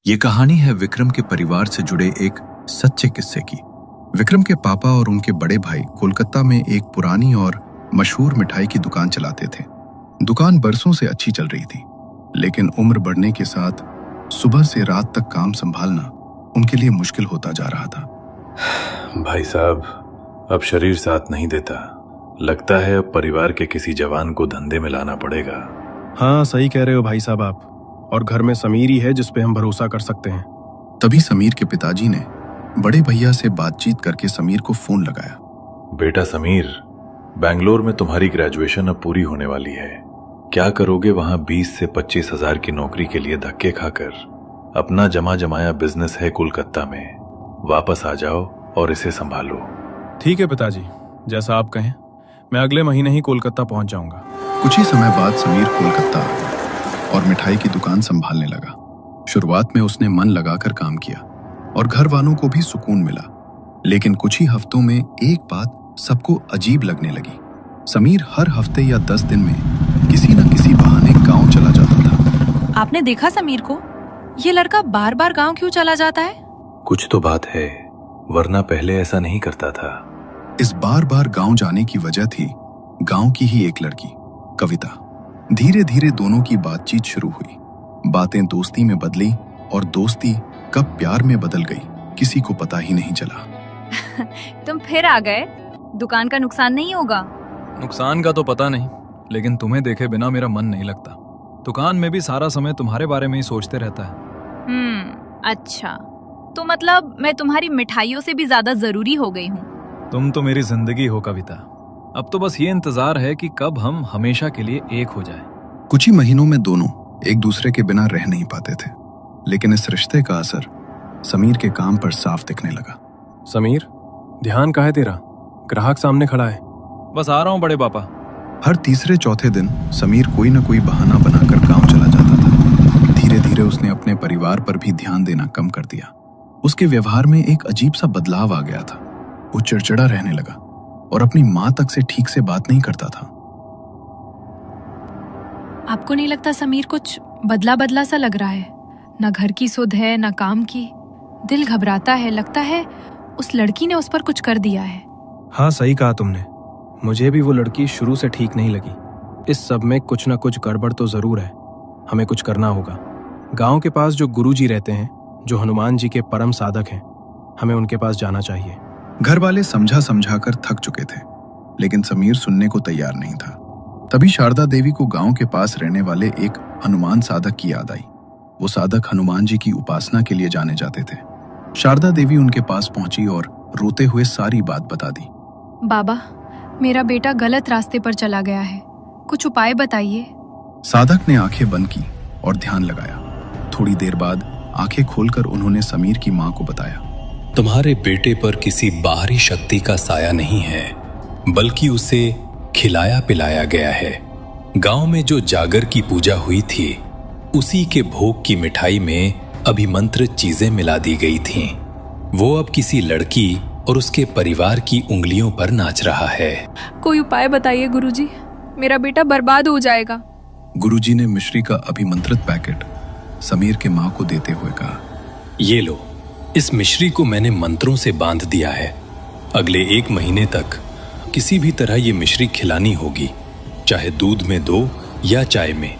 ये कहानी है विक्रम के परिवार से जुड़े एक सच्चे किस्से की। विक्रम के पापा और उनके बड़े भाई कोलकाता में एक पुरानी और मशहूर मिठाई की दुकान चलाते थे। दुकान बरसों से अच्छी चल रही थी, लेकिन उम्र बढ़ने के साथ सुबह से रात तक काम संभालना उनके लिए मुश्किल होता जा रहा था। भाई साहब, अब शरीर साथ नहीं देता। लगता है अब परिवार के किसी जवान को धंधे में लाना पड़ेगा। हाँ, सही कह रहे हो भाई साहब आप। और घर में समीर ही है जिस पे हम भरोसा कर सकते हैं। तभी समीर के पिताजी ने बड़े भैया से बातचीत करके समीर को फोन लगाया। बेटा समीर, बैंगलोर में तुम्हारी ग्रेजुएशन अब पूरी होने वाली है। क्या करोगे वहां 20 से 25 हजार की नौकरी के लिए धक्के खाकर? अपना जमा जमाया बिजनेस है कोलकाता में, वापस आ जाओ और इसे संभालो। ठीक है पिताजी, जैसा आप कहें। मैं अगले महीने ही कोलकाता पहुंच जाऊंगा। कुछ ही समय बाद समीर कोलकाता आ गया और मिठाई की दुकान संभालने लगा। शुरुआत में उसने मन लगाकर काम किया और घर वालों को भी सुकून मिला, लेकिन कुछ ही हफ्तों में एक बात सबको अजीब लगने लगी। समीर हर हफ्ते या 10 दिन में किसी न किसी बहाने गांव चला जाता था। आपने देखा समीर को? ये लड़का बार बार गांव क्यों चला जाता है? कुछ तो बात है, वरना पहले ऐसा नहीं करता था। इस बार बार गांव जाने की वजह थी गांव की ही एक लड़की, कविता। धीरे धीरे दोनों की बातचीत शुरू हुई। बातें दोस्ती में बदली और दोस्ती कब प्यार में बदल गई किसी को पता ही नहीं चला। तुम फिर आ गए। दुकान का नुकसान नहीं होगा? नुकसान का तो पता नहीं, लेकिन तुम्हें देखे बिना मेरा मन नहीं लगता। दुकान में भी सारा समय तुम्हारे बारे में ही सोचते रहता है। अच्छा, तो मतलब मैं तुम्हारी मिठाइयों से भी ज्यादा जरूरी हो गई हूँ। तुम तो मेरी जिंदगी हो कविता। अब तो बस ये इंतजार है कि कब हम हमेशा के लिए एक हो जाए। कुछ ही महीनों में दोनों एक दूसरे के बिना रह नहीं पाते थे, लेकिन इस रिश्ते का असर समीर के काम पर साफ दिखने लगा। समीर, ध्यान कहाँ है तेरा? ग्राहक सामने खड़ा है। बस आ रहा हूँ बड़े पापा। हर तीसरे चौथे दिन समीर कोई न कोई बहाना बनाकर गांव चला जाता था। धीरे धीरे उसने अपने परिवार पर भी ध्यान देना कम कर दिया। उसके व्यवहार में एक अजीब सा बदलाव आ गया था। वो चिड़चिड़ा रहने लगा और अपनी माँ तक से ठीक से बात नहीं करता था। आपको नहीं लगता समीर कुछ बदला बदला सा लग रहा है? ना घर की सुध है, ना काम की। दिल घबराता है, लगता है उस लड़की ने उस पर कुछ कर दिया है। हाँ, सही कहा तुमने। मुझे भी वो लड़की शुरू से ठीक नहीं लगी। इस सब में कुछ ना कुछ गड़बड़ तो जरूर है। हमें कुछ करना होगा। गांव के पास जो गुरुजी रहते हैं, जो हनुमान जी के परम साधक हैं, हमें उनके पास जाना चाहिए। घर वाले समझा समझा कर थक चुके थे, लेकिन समीर सुनने को तैयार नहीं था। तभी शारदा देवी को गांव के पास रहने वाले एक हनुमान साधक की याद आई। वो साधक हनुमान जी की उपासना के लिए जाने जाते थे। शारदा देवी उनके पास पहुंची और रोते हुए सारी बात बता दी। बाबा, मेरा बेटा गलत रास्ते पर चला गया है, कुछ उपाय बताइए। साधक ने आंखें बंद की और ध्यान लगाया। थोड़ी देर बाद आंखें खोलकर उन्होंने समीर की मां को बताया, तुम्हारे बेटे पर किसी बाहरी शक्ति का साया नहीं है, बल्कि उसे खिलाया पिलाया गया है। गांव में जो जागर की पूजा हुई थी, उसी के भोग की मिठाई में अभिमंत्रित चीजें मिला दी गई थीं। वो अब किसी लड़की और उसके परिवार की उंगलियों पर नाच रहा है। कोई उपाय बताइए गुरुजी, मेरा बेटा बर्बाद हो जाएगा। गुरुजी ने मिश्री का अभिमंत्रित पैकेट समीर के मां को देते हुए कहा, ये लो, इस मिश्री को मैंने मंत्रों से बांध दिया है। अगले 1 महीने तक किसी भी तरह ये मिश्री खिलानी होगी, चाहे दूध में दो या चाय में।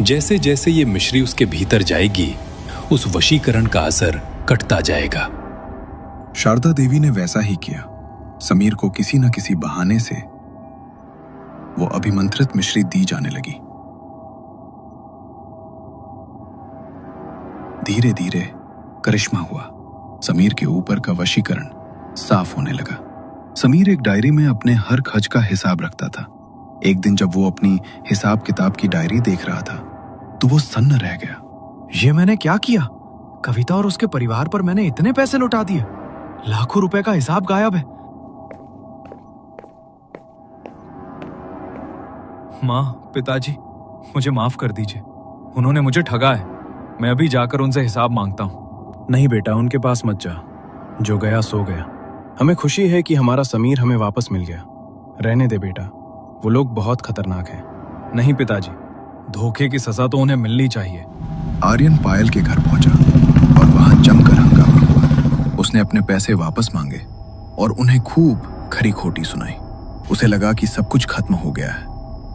जैसे जैसे ये मिश्री उसके भीतर जाएगी, उस वशीकरण का असर कटता जाएगा। शारदा देवी ने वैसा ही किया। समीर को किसी न किसी बहाने से वो अभिमंत्रित मिश्री दी जाने लगी। धीरे धीरे करिश्मा हुआ। समीर के ऊपर का वशीकरण साफ होने लगा। समीर एक डायरी में अपने हर खर्च का हिसाब रखता था। एक दिन जब वो अपनी हिसाब किताब की डायरी देख रहा था, तो वो सन्न रह गया। ये मैंने क्या किया? कविता और उसके परिवार पर मैंने इतने पैसे लौटा दिए। लाखों रुपए का हिसाब गायब है। माँ, पिताजी, मुझे माफ कर दीजिए। उन्होंने मुझे ठगा है। मैं अभी जाकर उनसे हिसाब मांगता हूँ। नहीं बेटा, उनके पास मत जा। जो गया सो गया। हमें खुशी है कि हमारा समीर हमें वापस मिल गया। रहने दे बेटा, वो लोग बहुत खतरनाक हैं। नहीं पिताजी, धोखे की सजा तो उन्हें मिलनी चाहिए। आर्यन पायल के घर पहुंचा। जमकर हंगामा हुआ। उसने अपने पैसे वापस मांगे और उन्हें खूब खरी खोटी सुनाई। उसे लगा कि सब कुछ खत्म हो गया है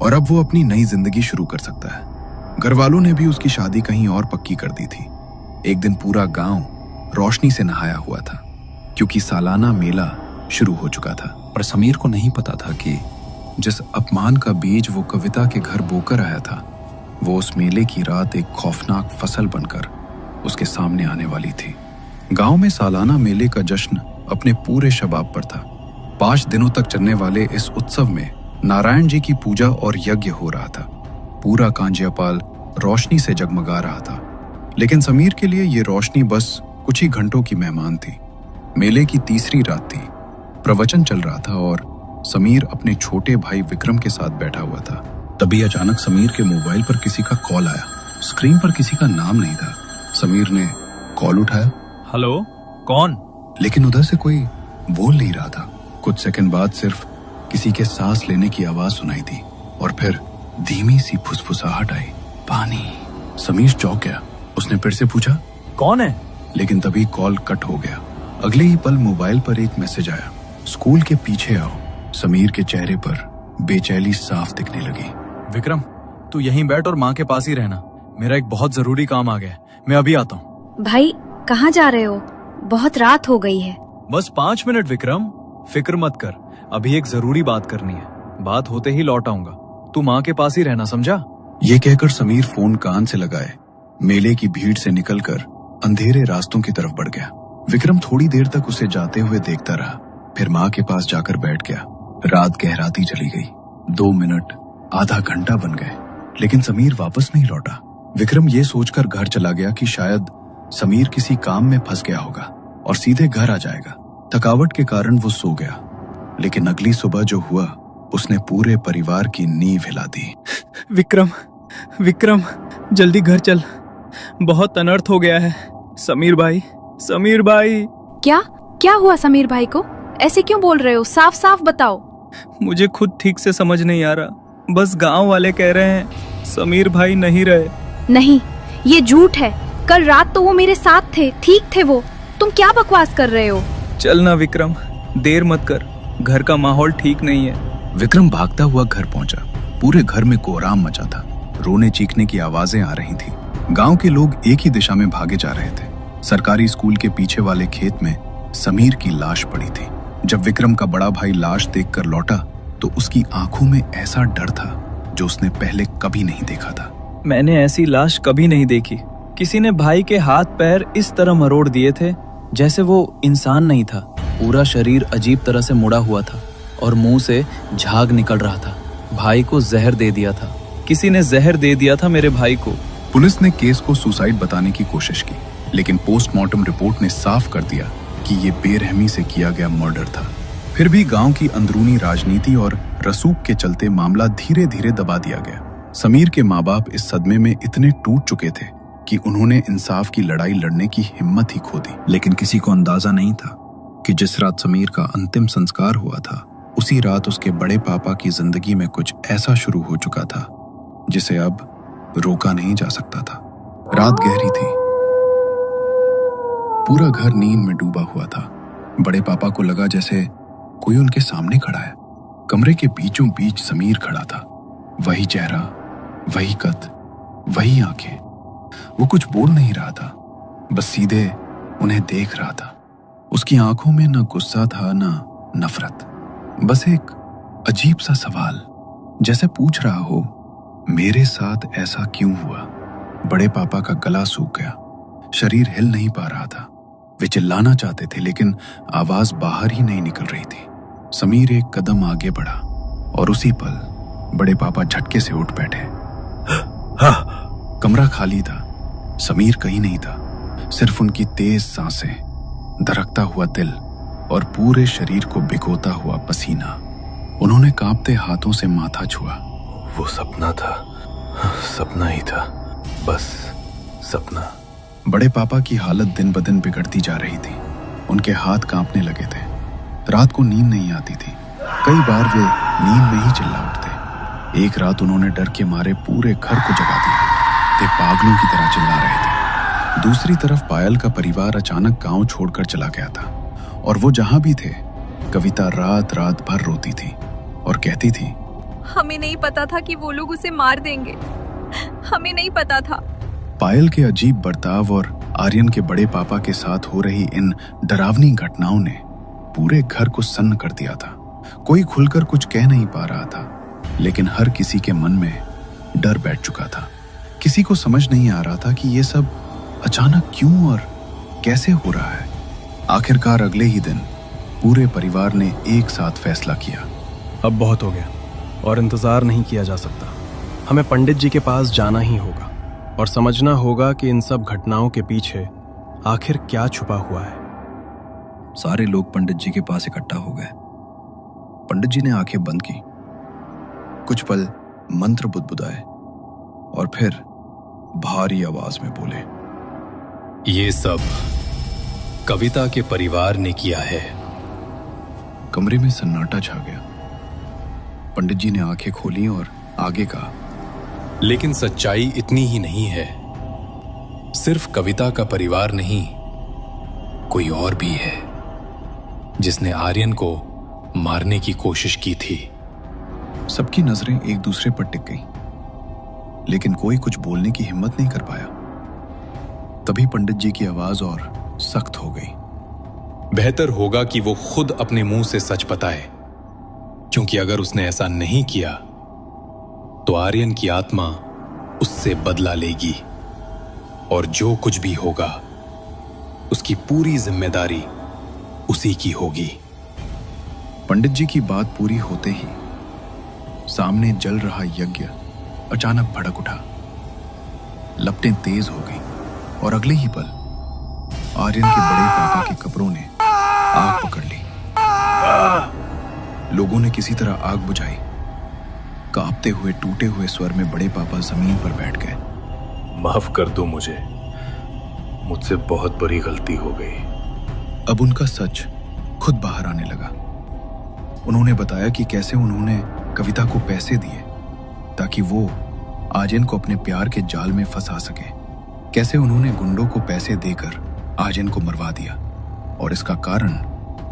और अब वो अपनी नई जिंदगी शुरू कर सकता है। घर वालों ने भी उसकी शादी कहीं और पक्की कर दी थी। एक दिन पूरा गांव रोशनी से नहाया हुआ था क्योंकि सालाना मेला शुरू हो चुका था। पर समीर को नहीं पता था कि जिस अपमान का बीज वो कविता के घर बोकर आया था, वो उस मेले की रात एक खौफनाक फसल बनकर उसके सामने आने वाली थी। गांव में सालाना मेले का जश्न अपने पूरे शबाब पर था। 5 दिनों तक चलने वाले इस उत्सव में नारायण जी की पूजा और यज्ञ हो रहा था। पूरा कांजियापाल रोशनी से जगमगा रहा था, लेकिन समीर के लिए ये रोशनी बस कुछ ही घंटों की मेहमान थी। मेले की तीसरी रात थी। प्रवचन चल रहा था और समीर अपने छोटे भाई विक्रम के साथ बैठा हुआ था। तभी अचानक समीर के मोबाइल पर किसी का कॉल आया। स्क्रीन पर किसी का नाम नहीं था। समीर ने कॉल उठाया। हेलो, कौन? लेकिन उधर से कोई बोल नहीं रहा था। कुछ सेकंड बाद सिर्फ किसी के सांस लेने की आवाज सुनाई दी और फिर धीमी सी फुसफुसाहट आई। पानी। समीर चौंक गया। उसने फिर से पूछा, कौन है? लेकिन तभी कॉल कट हो गया। अगले ही पल मोबाइल पर एक मैसेज आया, स्कूल के पीछे आओ। समीर के चेहरे पर बेचैनी साफ दिखने लगी। विक्रम, तू यहीं बैठ और माँ के पास ही रहना। मेरा एक बहुत जरूरी काम आ गया है, मैं अभी आता हूँ। भाई कहाँ जा रहे हो? बहुत रात हो गई है। बस 5 मिनट विक्रम, फिक्र मत कर, अभी एक जरूरी बात करनी है। बात होते ही लौट आऊंगा, तू माँ के पास ही रहना, समझा? ये कहकर समीर फोन कान से लगाए मेले की भीड़ से निकलकर अंधेरे रास्तों की तरफ बढ़ गया। विक्रम थोड़ी देर तक उसे जाते हुए देखता रहा, फिर माँ के पास जाकर बैठ गया। रात गहराती चली गई। 2 मिनट, आधा घंटा बन गए, लेकिन समीर वापस नहीं लौटा। विक्रम ये सोचकर घर चला गया कि शायद समीर किसी काम में फंस गया होगा और सीधे घर आ जाएगा। थकावट के कारण वो सो गया, लेकिन अगली सुबह जो हुआ उसने पूरे परिवार की नींव हिला दी। विक्रम, विक्रम, जल्दी घर चल, बहुत अनर्थ हो गया है। समीर भाई, समीर भाई। क्या हुआ समीर भाई को? ऐसे क्यों बोल रहे हो? साफ साफ बताओ। मुझे खुद ठीक से समझ नहीं आ रहा। बस गांव वाले कह रहे हैं समीर भाई नहीं रहे। नहीं, ये झूठ है। कल रात तो वो मेरे साथ थे, ठीक थे वो। तुम क्या बकवास कर रहे हो? चल ना विक्रम, देर मत कर, घर का माहौल ठीक नहीं है। विक्रम भागता हुआ घर पहुंचा। पूरे घर में कोहराम मचा था। रोने चीखने की आवाजें आ रही थी। गांव के लोग एक ही दिशा में भागे जा रहे थे। सरकारी स्कूल के पीछे वाले खेत में समीर की लाश पड़ी थी। जब विक्रम का बड़ा भाई लाश देखकर लौटा तो उसकी आंखों में ऐसा डर था जो उसने पहले कभी नहीं देखा था। मैंने ऐसी लाश कभी नहीं देखी। किसी ने भाई के हाथ पैर इस तरह मरोड़ दिए थे जैसे वो इंसान नहीं था। पूरा शरीर अजीब तरह से मुड़ा हुआ था और मुंह से झाग निकल रहा था। भाई को जहर दे दिया था, किसी ने जहर दे दिया था मेरे भाई को। पुलिस ने केस को सुसाइड बताने की कोशिश की, लेकिन पोस्टमार्टम रिपोर्ट ने साफ कर दिया कि ये बेरहमी से किया गया मर्डर था। फिर भी गांव की अंदरूनी राजनीति और रसूख के चलते मामला धीरे धीरे दबा दिया गया। समीर के माँ बाप इस सदमे में इतने टूट चुके थे कि उन्होंने इंसाफ की लड़ाई लड़ने की हिम्मत ही खो दी। लेकिन किसी को अंदाजा नहीं था कि जिस रात समीर का अंतिम संस्कार हुआ था, उसी रात उसके बड़े पापा की जिंदगी में कुछ ऐसा शुरू हो चुका था जिसे अब रोका नहीं जा सकता था। रात गहरी थी। पूरा घर नींद में डूबा हुआ था। बड़े पापा को लगा जैसे कोई उनके सामने खड़ा है। कमरे के बीचों बीच समीर खड़ा था। वही चेहरा, वही कद, वही आंखें। वो कुछ बोल नहीं रहा था, बस सीधे उन्हें देख रहा था। उसकी आंखों में न गुस्सा था न नफरत, बस एक अजीब सा सवाल, जैसे पूछ रहा हो, मेरे साथ ऐसा क्यों हुआ? बड़े पापा का गला सूख गया, शरीर हिल नहीं पा रहा था। वे चिल्लाना चाहते थे लेकिन आवाज बाहर ही नहीं निकल रही थी। समीर एक कदम आगे बढ़ा और उसी पल बड़े पापा झटके से उठ बैठे। कमरा खाली था। समीर कहीं नहीं था, सिर्फ उनकी तेज सांसें, धड़कता हुआ दिल और पूरे शरीर को भिगोता हुआ पसीना। उन्होंने कांपते हाथों से माथा छुआ। वो सपना था, सपना ही था, बस सपना। बड़े पापा की हालत दिन ब दिन बिगड़ती जा रही थी। उनके हाथ कांपने लगे थे। रात को नींद नहीं आती थी। कई बार वे नींद में ही चिल्ला उठते। एक रात उन्होंने डर के मारे पूरे घर को जगा दिया। वे पागलों की तरह चिल्ला रहे थे, दूसरी तरफ पायल का परिवार अचानक गांव छोड़कर चला गया था और वो जहां भी थे, कविता रात रात भर रोती थी और कहती थी, हमें नहीं पता था कि वो लोग उसे मार देंगे, हमें नहीं पता था। पायल के अजीब बर्ताव और आर्यन के बड़े पापा के साथ हो रही इन डरावनी घटनाओं ने पूरे घर को सन्न कर दिया था। कोई खुलकर कुछ कह नहीं पा रहा था, लेकिन हर किसी के मन में डर बैठ चुका था। किसी को समझ नहीं आ रहा था कि ये सब अचानक क्यों और कैसे हो रहा है। आखिरकार अगले ही दिन पूरे परिवार ने एक साथ फैसला किया, अब बहुत हो गया और इंतजार नहीं किया जा सकता। हमें पंडित जी के पास जाना ही होगा और समझना होगा कि इन सब घटनाओं के पीछे आखिर क्या छुपा हुआ है। सारे लोग पंडित जी के पास इकट्ठा हो गए। पंडित जी ने आंखें बंद की, कुछ पल मंत्र बुदबुदाए और फिर भारी आवाज में बोले, ये सब कविता के परिवार ने किया है। कमरे में सन्नाटा छा गया। पंडित जी ने आंखें खोली और आगे कहा, लेकिन सच्चाई इतनी ही नहीं है। सिर्फ कविता का परिवार नहीं, कोई और भी है जिसने आर्यन को मारने की कोशिश की थी। सबकी नजरें एक दूसरे पर टिक गईं, लेकिन कोई कुछ बोलने की हिम्मत नहीं कर पाया। तभी पंडित जी की आवाज और सख्त हो गई। बेहतर होगा कि वो खुद अपने मुंह से सच बताए, क्योंकि अगर उसने ऐसा नहीं किया तो आर्यन की आत्मा उससे बदला लेगी और जो कुछ भी होगा उसकी पूरी जिम्मेदारी उसी की होगी। पंडित जी की बात पूरी होते ही सामने जल रहा यज्ञ अचानक भड़क उठा। लपटें तेज हो गई और अगले ही पल आर्यन के बड़े पापा के कपड़ों ने आग पकड़ ली। लोगों ने किसी तरह आग बुझाई। कांपते हुए टूटे हुए स्वर में बड़े पापा जमीन पर बैठ गए। माफ कर दो मुझे, मुझसे बहुत बड़ी गलती हो गई। अब उनका सच खुद बाहर आने लगा। उन्होंने बताया कि कैसे उन्होंने कविता को पैसे दिए ताकि वो आर्यन को अपने प्यार के जाल में फंसा सके। कैसे उन्होंने गुंडों को पैसे देकर आर्यन को मरवा दिया और इसका कारण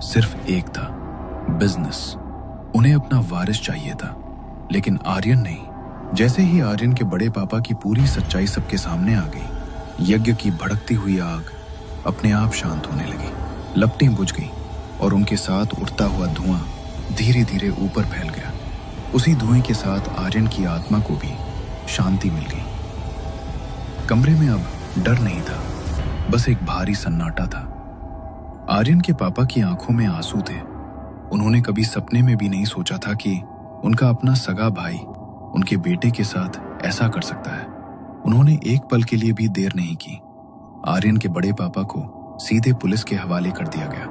सिर्फ एक था, बिजनेस। उन्हें अपना वारिस चाहिए था, लेकिन आर्यन नहीं। जैसे ही आर्यन के बड़े पापा की पूरी सच्चाई सबके सामने आ गई, यज्ञ की भड़कती हुई आग अपने आप शांत होने लगी। लपटें बुझ गई और उनके साथ उड़ता हुआ धुआं धीरे धीरे ऊपर फैल गया। उसी धुएं के साथ आर्यन की आत्मा को भी शांति मिल गई। कमरे में अब डर नहीं था, बस एक भारी सन्नाटा था। आर्यन के पापा की आंखों में आंसू थे। उन्होंने कभी सपने में भी नहीं सोचा था कि उनका अपना सगा भाई उनके बेटे के साथ ऐसा कर सकता है। उन्होंने एक पल के लिए भी देर नहीं की। आर्यन के बड़े पापा को सीधे पुलिस के हवाले कर दिया गया।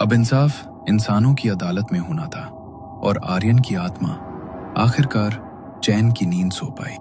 अब इंसाफ इंसानों की अदालत में होना था और आर्यन की आत्मा आखिरकार चैन की नींद सो पाई।